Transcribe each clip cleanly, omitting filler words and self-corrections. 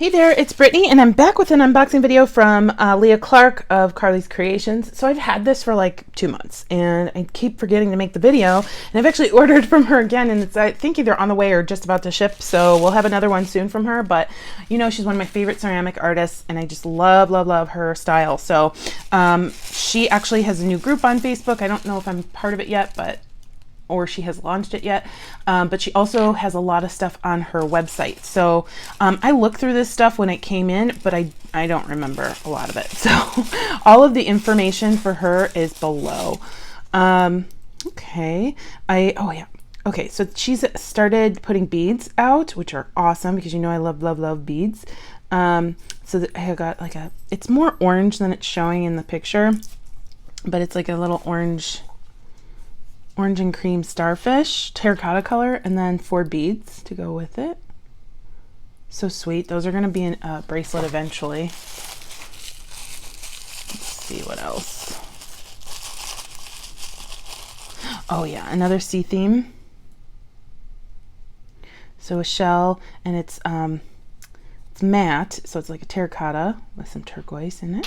Hey there, it's Brittany, and I'm back with an unboxing video from Leah Clark of Carleh's Creations. So I've had this for like 2 months, and I keep forgetting to make the video, and I've actually ordered from her again, and it's, I think, either on the way or just about to ship, so we'll have another one soon from her. But you know, she's one of my favorite ceramic artists, and I just love her style. So she actually has a new group on Facebook. I don't know if I'm part of it yet, or she has launched it yet, but she also has a lot of stuff on her website. So I looked through this stuff when it came in, but I don't remember a lot of it. So all of the information for her is below. Okay, oh yeah. Okay, so she's started putting beads out, which are awesome because you know I love beads. So I got like it's more orange than it's showing in the picture, but it's like a little orange and cream starfish terracotta color, and then 4 beads to go with it. So sweet. Those are going to be in a bracelet eventually. Let's see what else. Oh yeah, another sea theme. So a shell, and it's matte, so it's like a terracotta with some turquoise in it.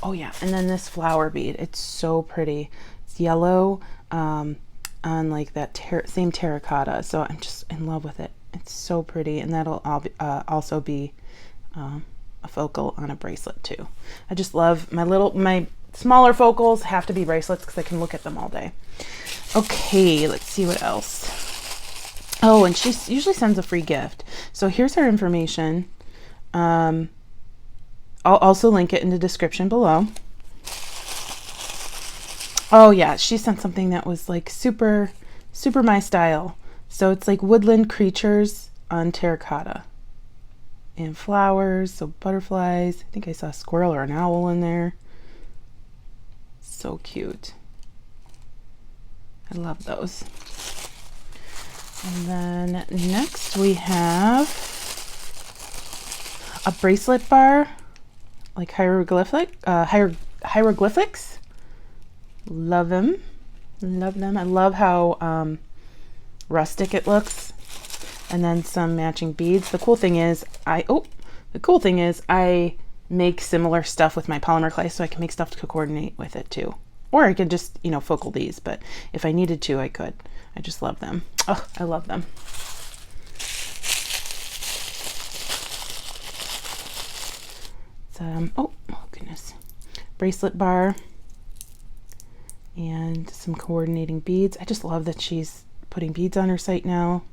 Oh yeah, and then this flower bead, it's so pretty. It's yellow on like that same terracotta, so I'm just in love with it. It's so pretty, and that'll also be a focal on a bracelet too. I just love my smaller focals have to be bracelets because I can look at them all day. Okay, let's see what else. Oh, and she usually sends a free gift. So here's her information. I'll also link it in the description below. Oh yeah, she sent something that was like super my style. So it's like woodland creatures on terracotta and flowers, so butterflies. I think I saw a squirrel or an owl in there. So cute. I love those. And then next we have a bracelet bar, like hieroglyphics. Love them. I love how rustic it looks, and then some matching beads. The cool thing is I make similar stuff with my polymer clay, so I can make stuff to coordinate with it too. Or I could just, you know, focal these, but if I needed to, I could. I just love them. Oh, I love them. Oh goodness, bracelet bar and some coordinating beads. I just love that she's putting beads on her site now,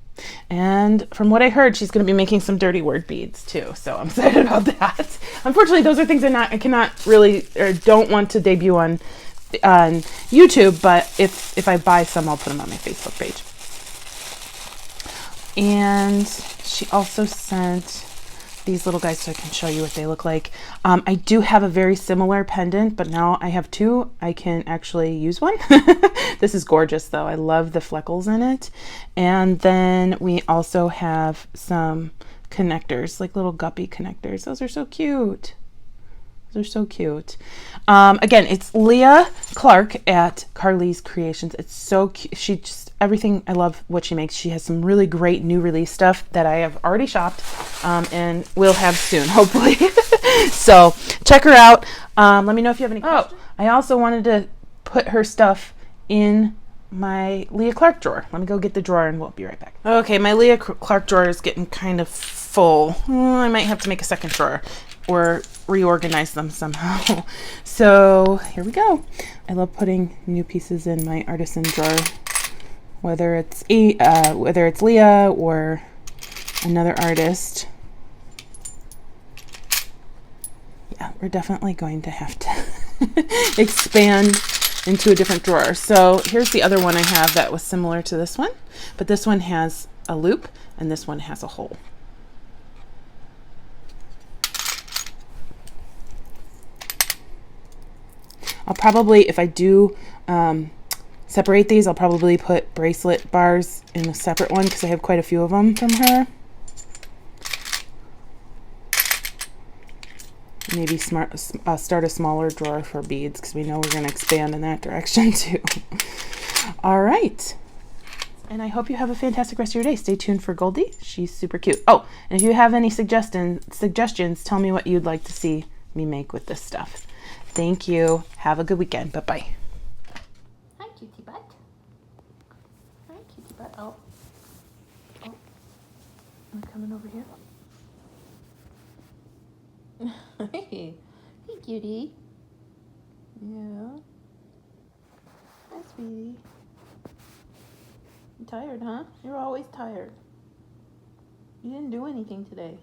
and from what I heard, she's going to be making some dirty word beads too, so I'm excited about that. Unfortunately, those are things I cannot really, or don't want to debut on YouTube, but if I buy some, I'll put them on my Facebook page. And she also sent these little guys so I can show you what they look like. I do have a very similar pendant, but now I have 2. I can actually use one. This is gorgeous though. I love the fleckles in it. And then we also have some connectors, like little guppy connectors. Those are so cute. They're so cute. Again, it's Leah Clark at Carleh's Creations. It's so cute. She just, everything, I love what she makes. She has some really great new release stuff that I have already shopped and will have soon, hopefully. So check her out. Let me know if you have any questions. Oh, I also wanted to put her stuff in my Leah Clark drawer. Let me go get the drawer and we'll be right back. Okay, my Leah Clark drawer is getting kind of full. I might have to make a second drawer or reorganize them somehow. So here we go. I love putting new pieces in my Artisan drawer, whether it's Leah or another artist. Yeah, we're definitely going to have to expand into a different drawer. So here's the other one I have that was similar to this one, but this one has a loop and this one has a hole. I'll probably, if I do separate these, I'll probably put bracelet bars in a separate one because I have quite a few of them from her. Maybe start a smaller drawer for beads because we know we're going to expand in that direction too. All right. And I hope you have a fantastic rest of your day. Stay tuned for Goldie. She's super cute. Oh, and if you have any suggestions, tell me what you'd like to see me make with this stuff. Thank you. Have a good weekend. Bye-bye. Hi, cutie butt. Hi, cutie butt. Oh. Oh. I'm coming over here. Hey. Hey, cutie. Yeah. Hi, sweetie. You tired, huh? You're always tired. You didn't do anything today.